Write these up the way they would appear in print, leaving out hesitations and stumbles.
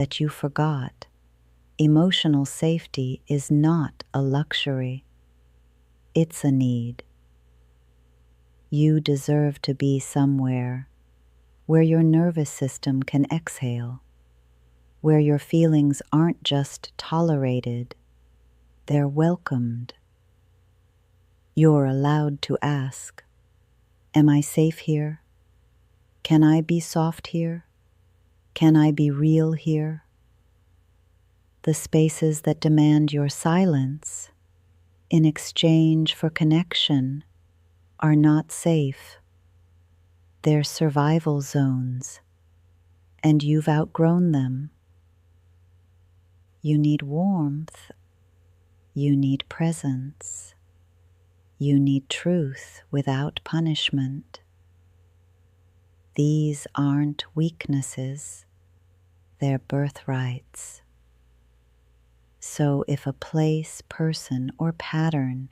that you forgot. Emotional safety is not a luxury. It's a need. You deserve to be somewhere where your nervous system can exhale, where your feelings aren't just tolerated, they're welcomed. You're allowed to ask, am I safe here? Can I be soft here? Can I be real here? The spaces that demand your silence in exchange for connection are not safe. They're survival zones, and you've outgrown them. You need warmth. You need presence. You need truth without punishment. These aren't weaknesses, they're birthrights. So if a place, person, or pattern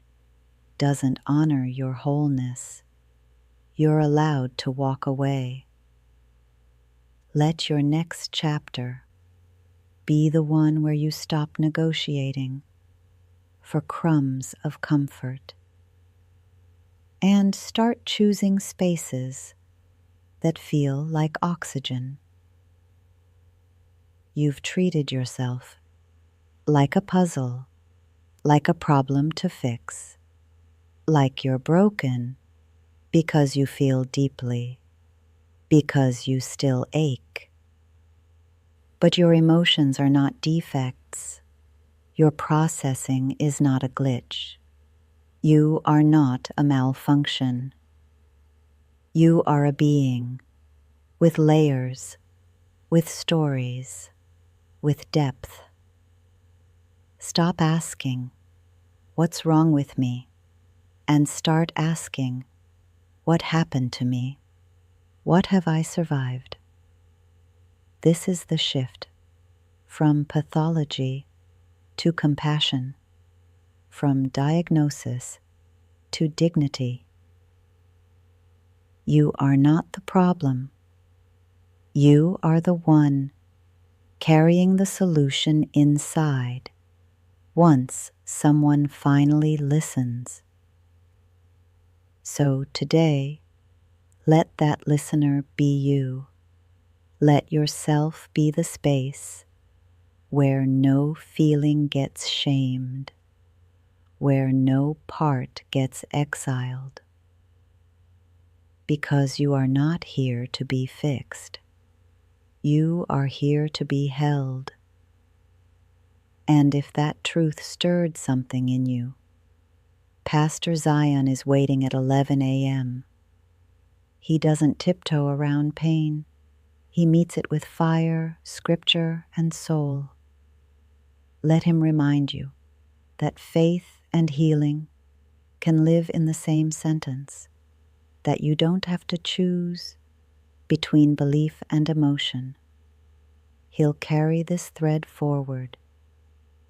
doesn't honor your wholeness, you're allowed to walk away. Let your next chapter be the one where you stop negotiating for crumbs of comfort and start choosing spaces that feel like oxygen. You've treated yourself like a puzzle, like a problem to fix, like you're broken because you feel deeply, because you still ache. But your emotions are not defects. Your processing is not a glitch. You are not a malfunction. You are a being with layers, with stories, with depth. Stop asking, what's wrong with me? And start asking, what happened to me? What have I survived? This is the shift from pathology to compassion, from diagnosis to dignity. You are not the problem. You are the one carrying the solution inside once someone finally listens. So today, let that listener be you. Let yourself be the space where no feeling gets shamed, where no part gets exiled. Because you are not here to be fixed. You are here to be held. And if that truth stirred something in you, Pastor Zion is waiting at 11 a.m. He doesn't tiptoe around pain. He meets it with fire, scripture, and soul. Let him remind you that faith and healing can live in the same sentence, that you don't have to choose between belief and emotion. He'll carry this thread forward.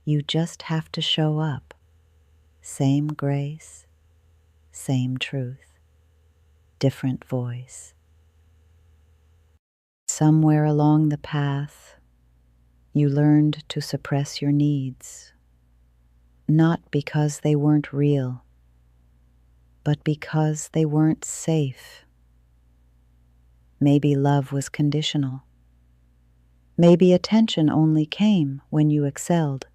You just have to show up. Same grace, same truth, different voice. Somewhere along the path, you learned to suppress your needs, not because they weren't real, but because they weren't safe. Maybe love was conditional. Maybe attention only came when you excelled.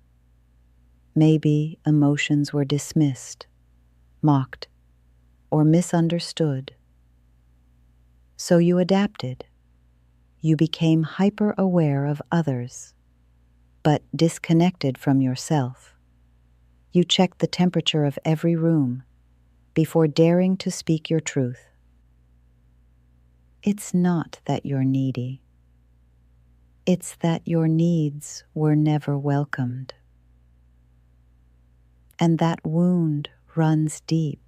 Maybe emotions were dismissed, mocked, or misunderstood. So you adapted. You became hyper-aware of others, but disconnected from yourself. You checked the temperature of every room before daring to speak your truth. It's not that you're needy. It's that your needs were never welcomed. And that wound runs deep.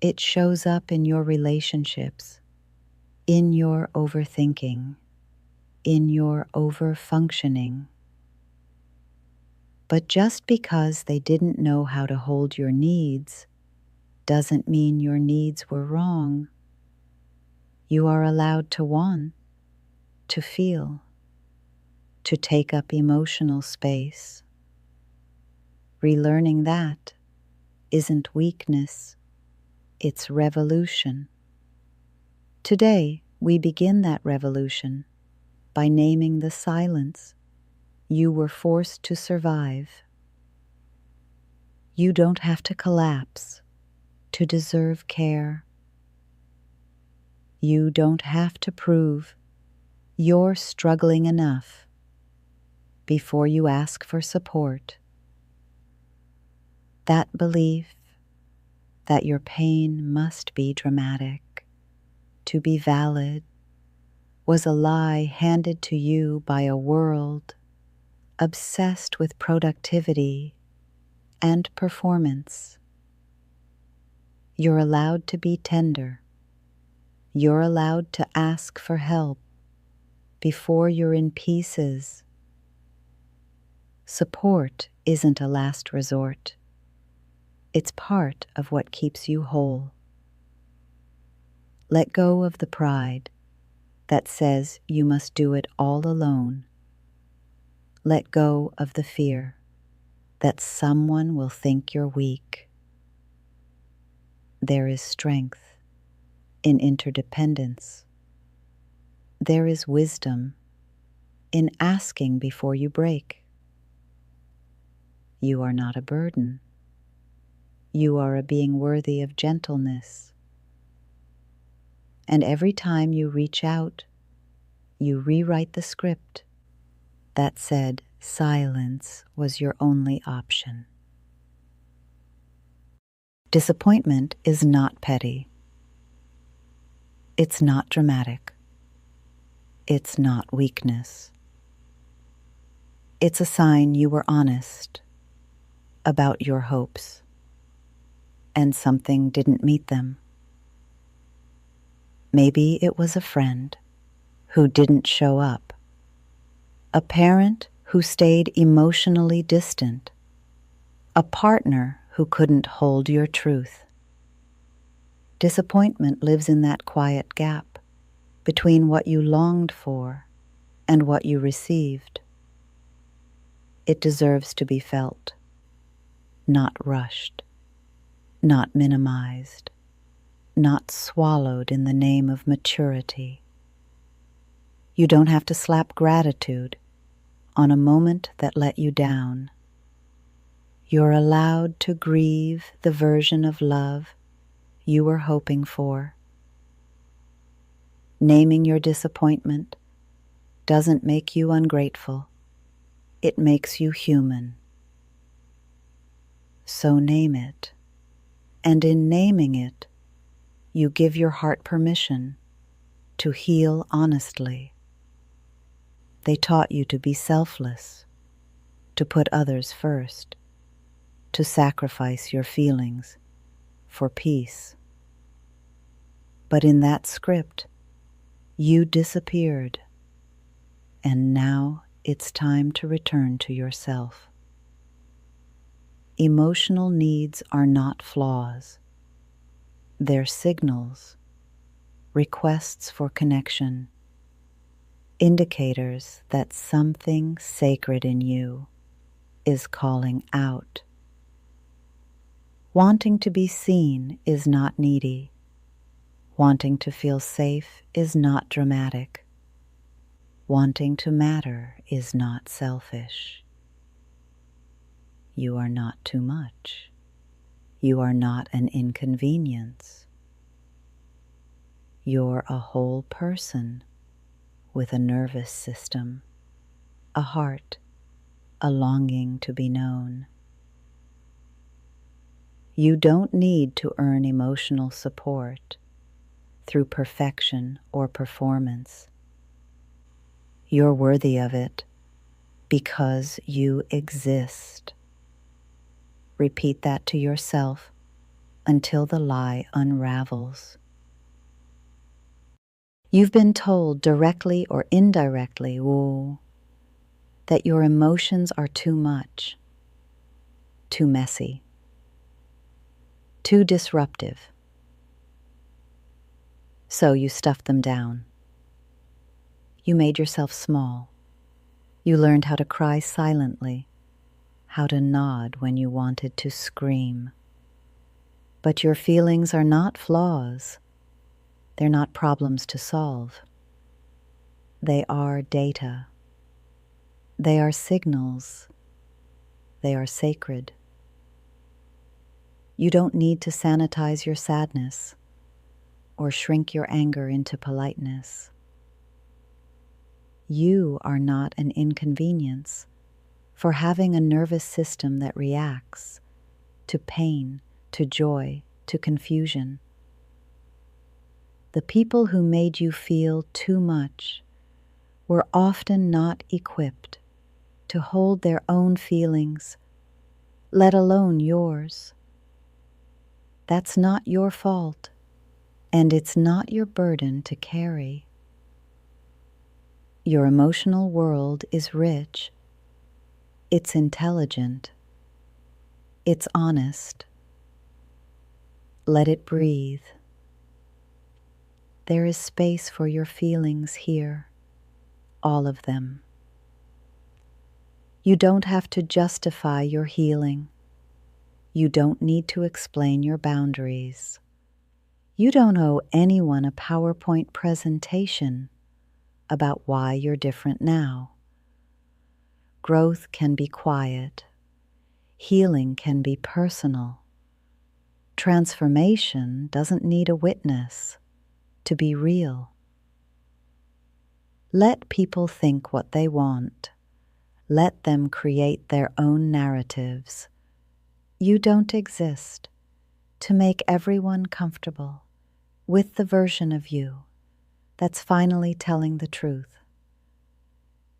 It shows up in your relationships, in your overthinking, in your overfunctioning. But just because they didn't know how to hold your needs doesn't mean your needs were wrong. You are allowed to want, to feel, to take up emotional space. Relearning that isn't weakness, it's revolution. Today, we begin that revolution by naming the silence you were forced to survive. You don't have to collapse to deserve care. You don't have to prove you're struggling enough before you ask for support. That belief that your pain must be dramatic to be valid was a lie handed to you by a world obsessed with productivity and performance. You're allowed to be tender. You're allowed to ask for help before you're in pieces. Support isn't a last resort. It's part of what keeps you whole. Let go of the pride that says you must do it all alone. Let go of the fear that someone will think you're weak. There is strength in interdependence. There is wisdom in asking before you break. You are not a burden. You are a being worthy of gentleness. And every time you reach out, you rewrite the script that said silence was your only option. Disappointment is not petty. It's not dramatic. It's not weakness. It's a sign you were honest about your hopes and something didn't meet them. Maybe it was a friend who didn't show up, a parent who stayed emotionally distant, a partner who couldn't hold your truth. Disappointment lives in that quiet gap between what you longed for and what you received. It deserves to be felt, not rushed, not minimized, not swallowed in the name of maturity. You don't have to slap gratitude on a moment that let you down. You're allowed to grieve the version of love you were hoping for. Naming your disappointment doesn't make you ungrateful. It makes you human. So name it, and in naming it, you give your heart permission to heal honestly. They taught you to be selfless, to put others first, to sacrifice your feelings for peace. But in that script, you disappeared, and now it's time to return to yourself. Emotional needs are not flaws. They're signals, requests for connection, indicators that something sacred in you is calling out. Wanting to be seen is not needy. Wanting to feel safe is not dramatic. Wanting to matter is not selfish. You are not too much. You are not an inconvenience. You're a whole person with a nervous system, a heart, a longing to be known. You don't need to earn emotional support through perfection or performance. You're worthy of it because you exist. Repeat that to yourself until the lie unravels. You've been told directly or indirectly, that your emotions are too much, too messy, too disruptive. So you stuffed them down. You made yourself small. You learned how to cry silently, how to nod when you wanted to scream. But your feelings are not flaws. They're not problems to solve. They are data. They are signals. They are sacred. You don't need to sanitize your sadness or shrink your anger into politeness. You are not an inconvenience for having a nervous system that reacts to pain, to joy, to confusion. The people who made you feel too much were often not equipped to hold their own feelings, let alone yours. That's not your fault, and it's not your burden to carry. Your emotional world is rich. It's intelligent. It's honest. Let it breathe. There is space for your feelings here, all of them. You don't have to justify your healing. You don't need to explain your boundaries. You don't owe anyone a PowerPoint presentation about why you're different now. Growth can be quiet. Healing can be personal. Transformation doesn't need a witness to be real. Let people think what they want. Let them create their own narratives. You don't exist to make everyone comfortable with the version of you that's finally telling the truth.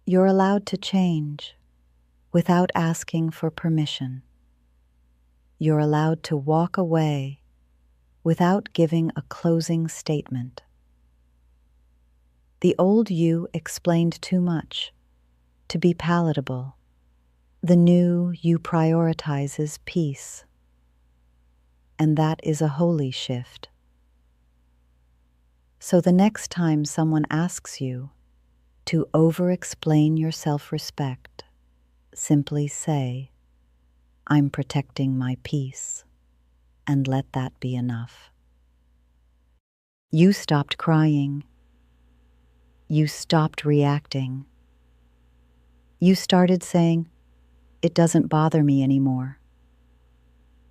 You're allowed to change without asking for permission. You're allowed to walk away without giving a closing statement. The old you explained too much to be palatable. The new you prioritizes peace, and that is a holy shift. So the next time someone asks you to over-explain your self-respect, simply say, "I'm protecting my peace," and let that be enough. You stopped crying. You stopped reacting. You started saying, "It doesn't bother me anymore."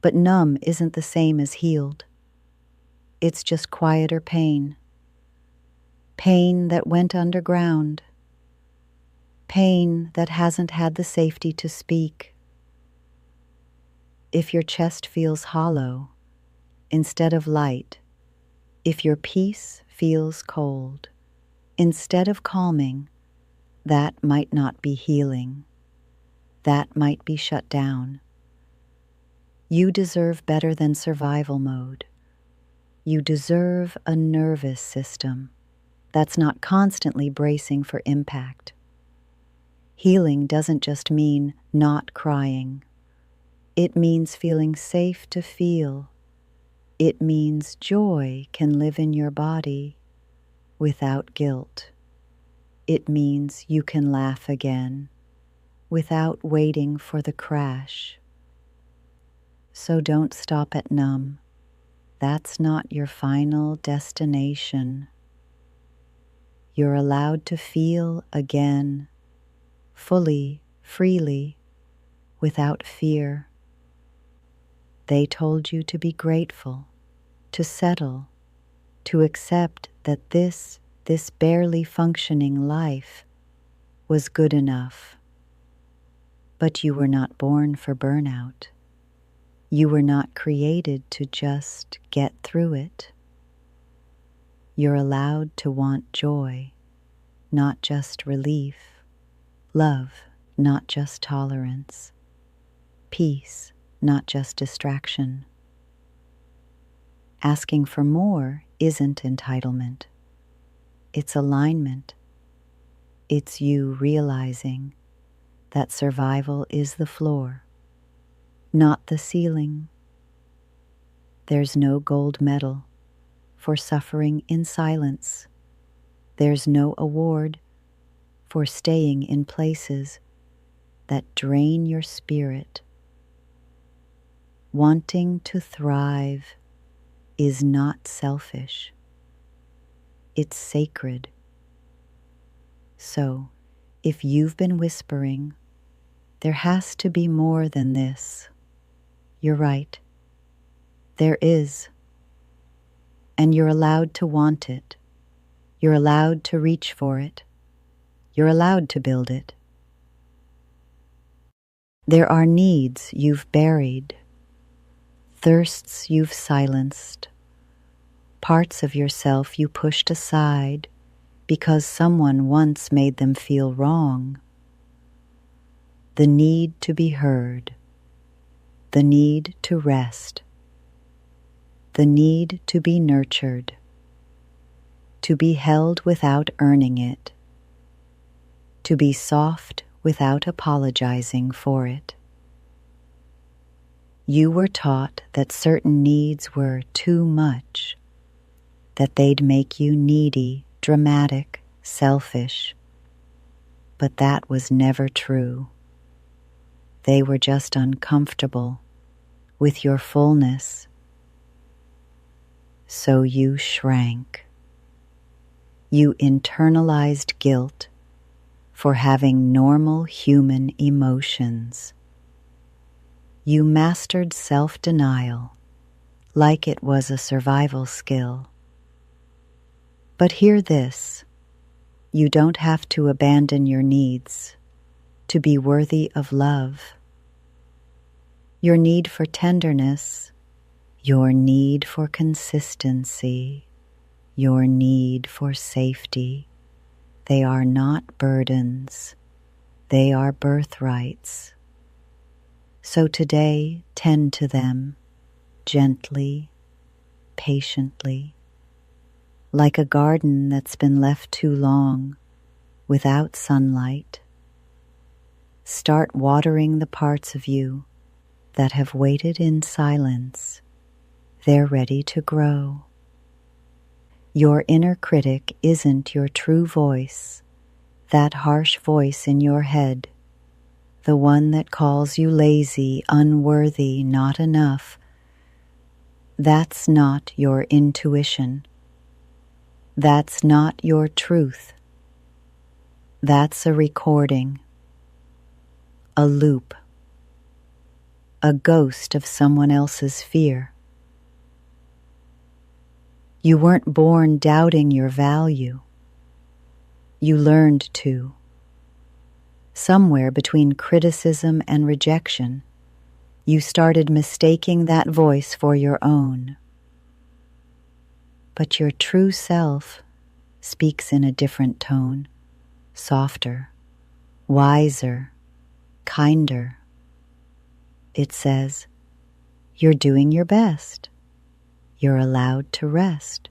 But numb isn't the same as healed. It's just quieter pain. Pain that went underground. Pain that hasn't had the safety to speak. If your chest feels hollow instead of light, if your peace feels cold instead of calming, that might not be healing. That might be shut down. You deserve better than survival mode. You deserve a nervous system that's not constantly bracing for impact. Healing doesn't just mean not crying. It means feeling safe to feel. It means joy can live in your body without guilt. It means you can laugh again without waiting for the crash. So don't stop at numb. That's not your final destination. You're allowed to feel again, fully, freely, without fear. They told you to be grateful, to settle, to accept that this barely functioning life was good enough. But you were not born for burnout. You were not created to just get through it. You're allowed to want joy, not just relief, love, not just tolerance, peace, not just distraction. Asking for more isn't entitlement. It's alignment. It's you realizing that survival is the floor, not the ceiling. There's no gold medal for suffering in silence. There's no award for staying in places that drain your spirit. Wanting to thrive is not selfish. It's sacred. So, if you've been whispering, there has to be more than this. You're right. There is. And you're allowed to want it. You're allowed to reach for it. You're allowed to build it. There are needs you've buried, thirsts you've silenced, parts of yourself you pushed aside because someone once made them feel wrong. The need to be heard, the need to rest, the need to be nurtured, to be held without earning it, to be soft without apologizing for it. You were taught that certain needs were too much, that they'd make you needy, dramatic, selfish. But that was never true. They were just uncomfortable with your fullness. So you shrank. You internalized guilt for having normal human emotions. You mastered self-denial like it was a survival skill. But hear this, you don't have to abandon your needs to be worthy of love. Your need for tenderness, your need for consistency, your need for safety, they are not burdens, they are birthrights. So today, tend to them gently, patiently, like a garden that's been left too long without sunlight. Start watering the parts of you that have waited in silence. They're ready to grow. Your inner critic isn't your true voice, that harsh voice in your head, the one that calls you lazy, unworthy, not enough. That's not your intuition. That's not your truth. That's a recording, a loop, a ghost of someone else's fear. You weren't born doubting your value. You learned to. Somewhere between criticism and rejection, you started mistaking that voice for your own. But your true self speaks in a different tone, softer, wiser, kinder. It says, you're doing your best. You're allowed to rest.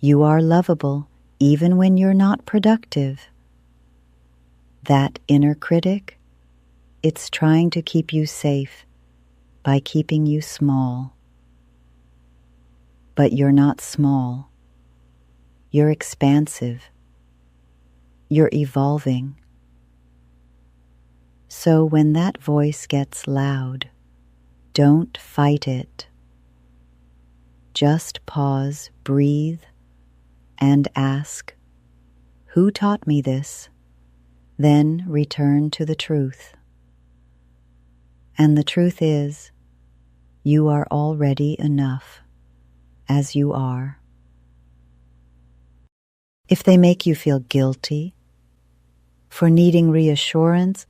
You are lovable even when you're not productive. That inner critic, it's trying to keep you safe by keeping you small. But you're not small. You're expansive. You're evolving. So when that voice gets loud, don't fight it. Just pause, breathe, and ask, who taught me this? Then return to the truth. And the truth is, you are already enough, as you are. If they make you feel guilty for needing reassurance,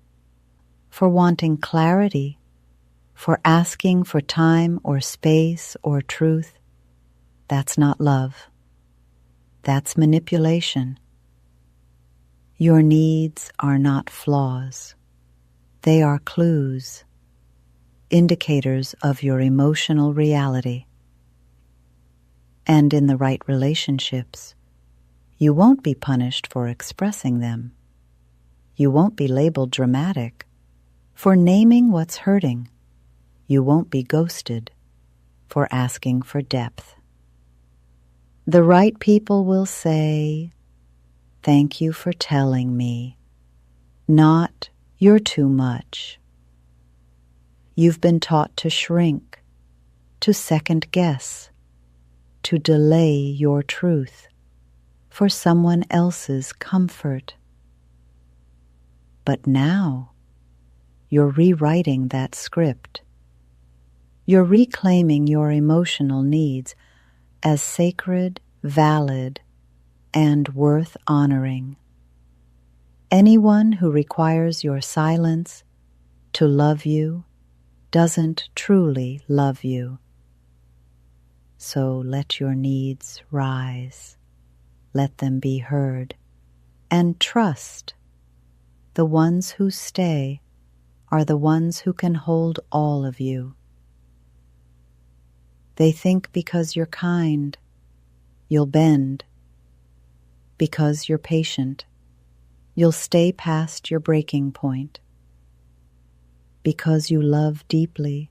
for wanting clarity, for asking for time or space or truth, that's not love. That's manipulation. Your needs are not flaws. They are clues, indicators of your emotional reality. And in the right relationships, you won't be punished for expressing them. You won't be labeled dramatic for naming what's hurting. You won't be ghosted for asking for depth. The right people will say, thank you for telling me, not "you're too much." You've been taught to shrink, to second guess, to delay your truth for someone else's comfort. But now you're rewriting that script. You're reclaiming your emotional needs as sacred, valid, and worth honoring. Anyone who requires your silence to love you doesn't truly love you. So let your needs rise. Let them be heard. And trust the ones who stay are the ones who can hold all of you. They think because you're kind, you'll bend. Because you're patient, you'll stay past your breaking point. Because you love deeply,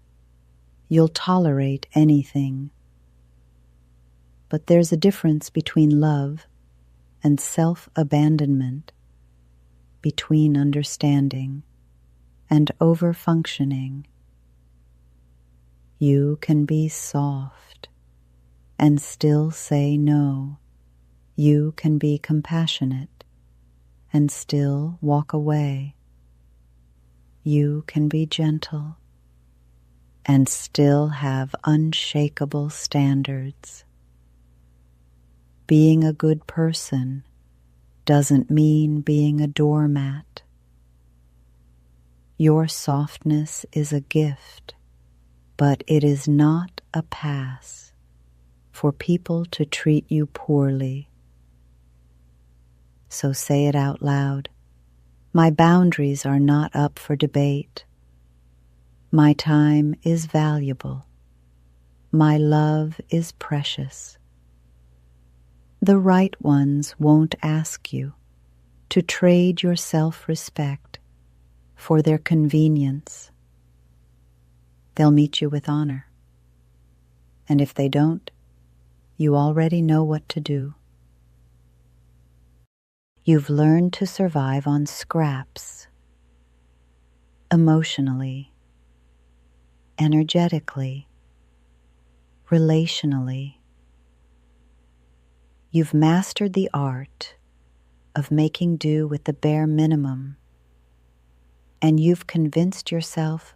you'll tolerate anything. But there's a difference between love and self-abandonment, between understanding and over-functioning. You can be soft and still say no. You can be compassionate and still walk away. You can be gentle and still have unshakable standards. Being a good person doesn't mean being a doormat. Your softness is a gift, but it is not a pass for people to treat you poorly. So say it out loud. My boundaries are not up for debate. My time is valuable. My love is precious. The right ones won't ask you to trade your self-respect for their convenience. They'll meet you with honor. And if they don't, you already know what to do. You've learned to survive on scraps, emotionally, energetically, relationally. You've mastered the art of making do with the bare minimum, and you've convinced yourself,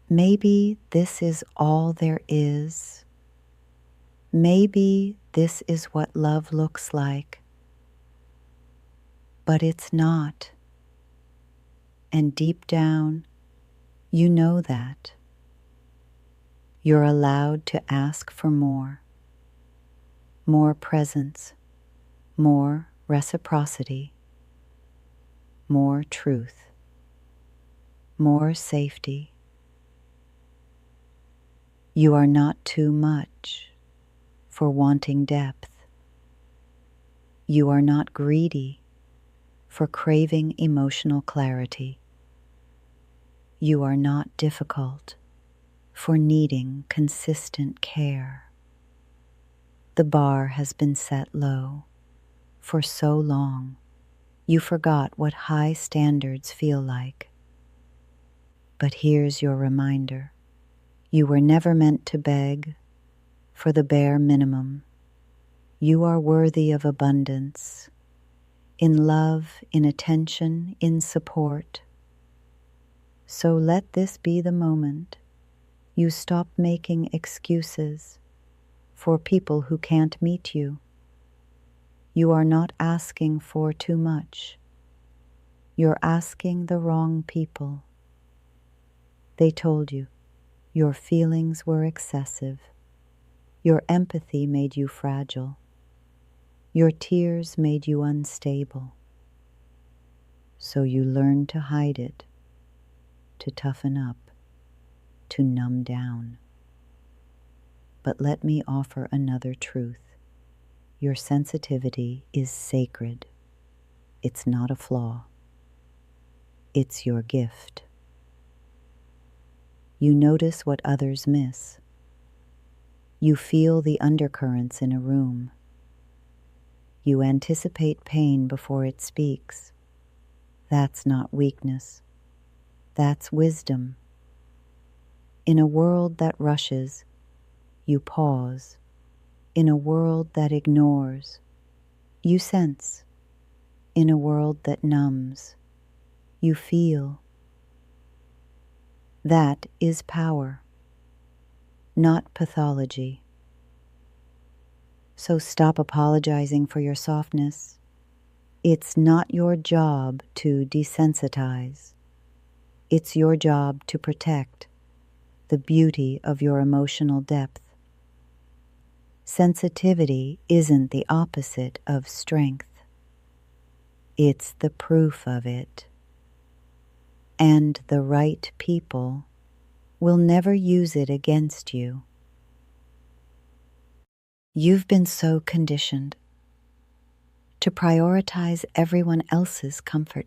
maybe this is all there is. Maybe this is what love looks like. But it's not. And deep down, you know that. You're allowed to ask for more. More presence, more reciprocity, more truth, more safety. You are not too much for wanting depth. You are not greedy for craving emotional clarity. You are not difficult for needing consistent care. The bar has been set low. For so long, you forgot what high standards feel like. But here's your reminder. You were never meant to beg for the bare minimum. You are worthy of abundance, in love, in attention, in support. So let this be the moment you stop making excuses for people who can't meet you. You are not asking for too much. You're asking the wrong people. They told you your feelings were excessive. Your empathy made you fragile. Your tears made you unstable. So you learned to hide it, to toughen up, to numb down. But let me offer another truth. Your sensitivity is sacred. It's not a flaw. It's your gift. You notice what others miss. You feel the undercurrents in a room. You anticipate pain before it speaks. That's not weakness. That's wisdom. In a world that rushes, you pause. In a world that ignores, you sense. In a world that numbs, you feel. That is power, not pathology. So stop apologizing for your softness. It's not your job to desensitize. It's your job to protect the beauty of your emotional depth. Sensitivity isn't the opposite of strength. It's the proof of it. And the right people will never use it against you. You've been so conditioned to prioritize everyone else's comfort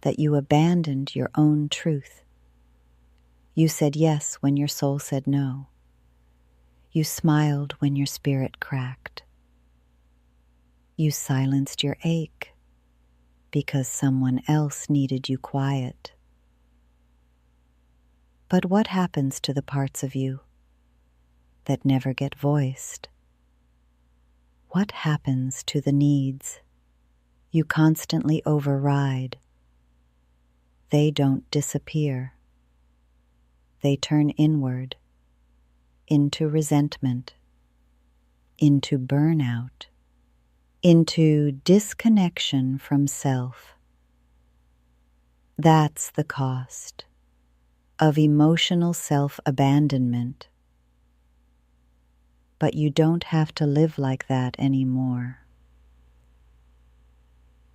that you abandoned your own truth. You said yes when your soul said no. You smiled when your spirit cracked. You silenced your ache because someone else needed you quiet. But what happens to the parts of you that never get voiced? What happens to the needs you constantly override? They don't disappear. They turn inward, into resentment, into burnout, into disconnection from self. That's the cost of emotional self-abandonment. But you don't have to live like that anymore.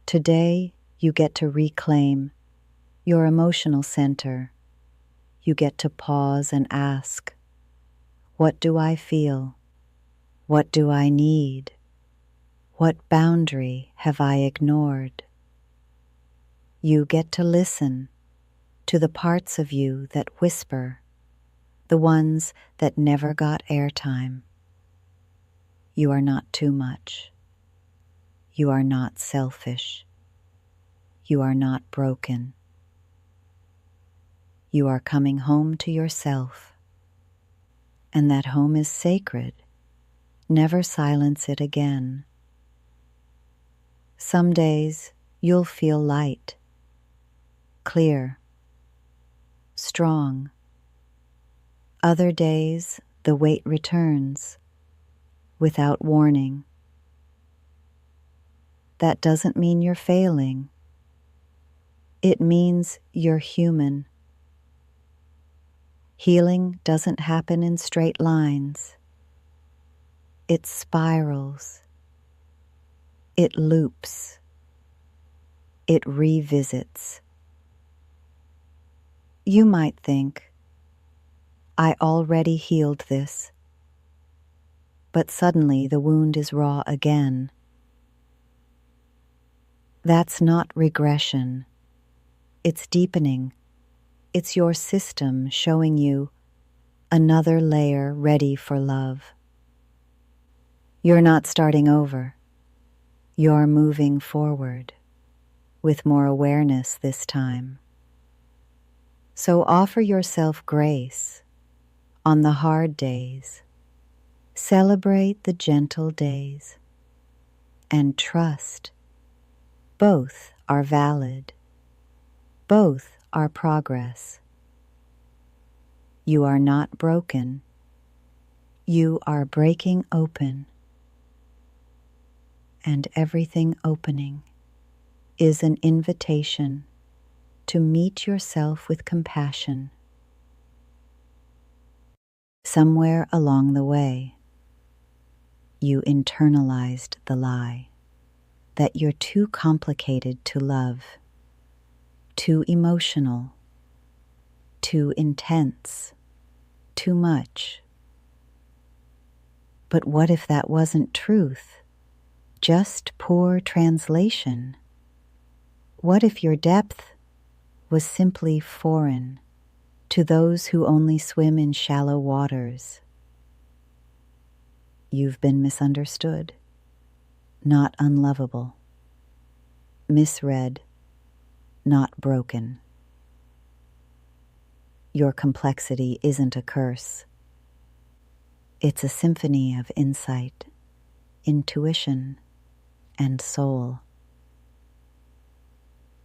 Today, you get to reclaim your emotional center. You get to pause and ask, what do I feel? What do I need? What boundary have I ignored? You get to listen to the parts of you that whisper, the ones that never got airtime. You are not too much. You are not selfish. You are not broken. You are coming home to yourself, and that home is sacred. Never silence it again. Some days you'll feel light, clear, strong. Other days the weight returns without warning. That doesn't mean you're failing. It means you're human. Healing doesn't happen in straight lines. It spirals. It loops. It revisits. You might think, I already healed this. But suddenly the wound is raw again. That's not regression. It's deepening. It's your system showing you another layer ready for love. You're not starting over. You're moving forward with more awareness this time. So offer yourself grace on the hard days. Celebrate the gentle days and trust. Both are valid. Both are progress. You are not broken. You are breaking open. And everything opening is an invitation to meet yourself with compassion. Somewhere along the way, you internalized the lie that you're too complicated to love, too emotional, too intense, too much. But what if that wasn't truth, just poor translation? What if your depth was simply foreign to those who only swim in shallow waters? You've been misunderstood, not unlovable, misread, not broken. Your complexity isn't a curse. It's a symphony of insight, intuition, and soul.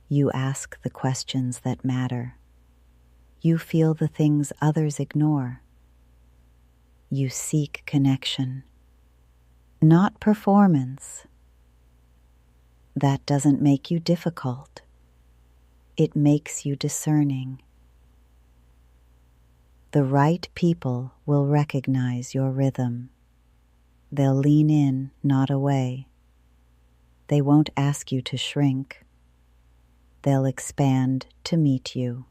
You ask the questions that matter. You feel the things others ignore. You seek connection, not performance. That doesn't make you difficult. It makes you discerning. The right people will recognize your rhythm. They'll lean in, not away. They won't ask you to shrink. They'll expand to meet you.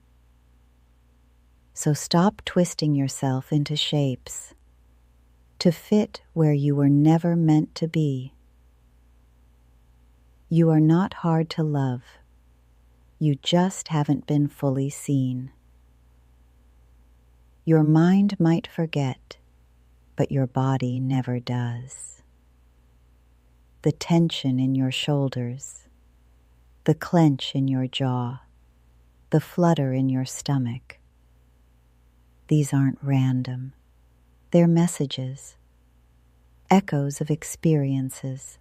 So stop twisting yourself into shapes to fit where you were never meant to be. You are not hard to love. You just haven't been fully seen. Your mind might forget, but your body never does. The tension in your shoulders, the clench in your jaw, the flutter in your stomach. These aren't random. They're messages, echoes of experiences.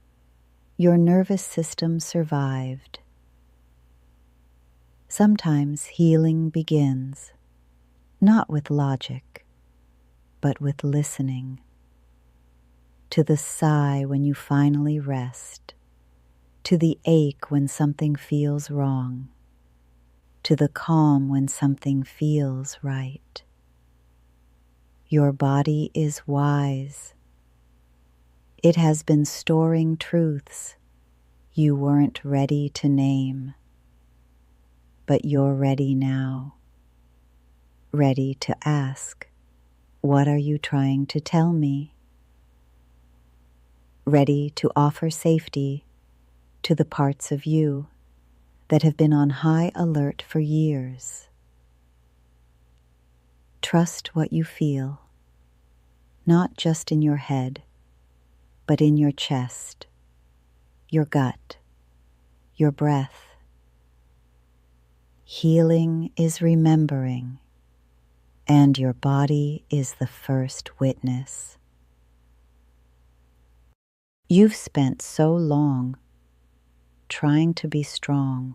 Your nervous system survived. Sometimes healing begins, not with logic, but with listening. To the sigh when you finally rest, to the ache when something feels wrong, to the calm when something feels right. Your body is wise. It has been storing truths you weren't ready to name, but you're ready now. Ready to ask, what are you trying to tell me? Ready to offer safety to the parts of you that have been on high alert for years. Trust what you feel, not just in your head, but in your chest, your gut, your breath. Healing is remembering, and your body is the first witness. You've spent so long trying to be strong,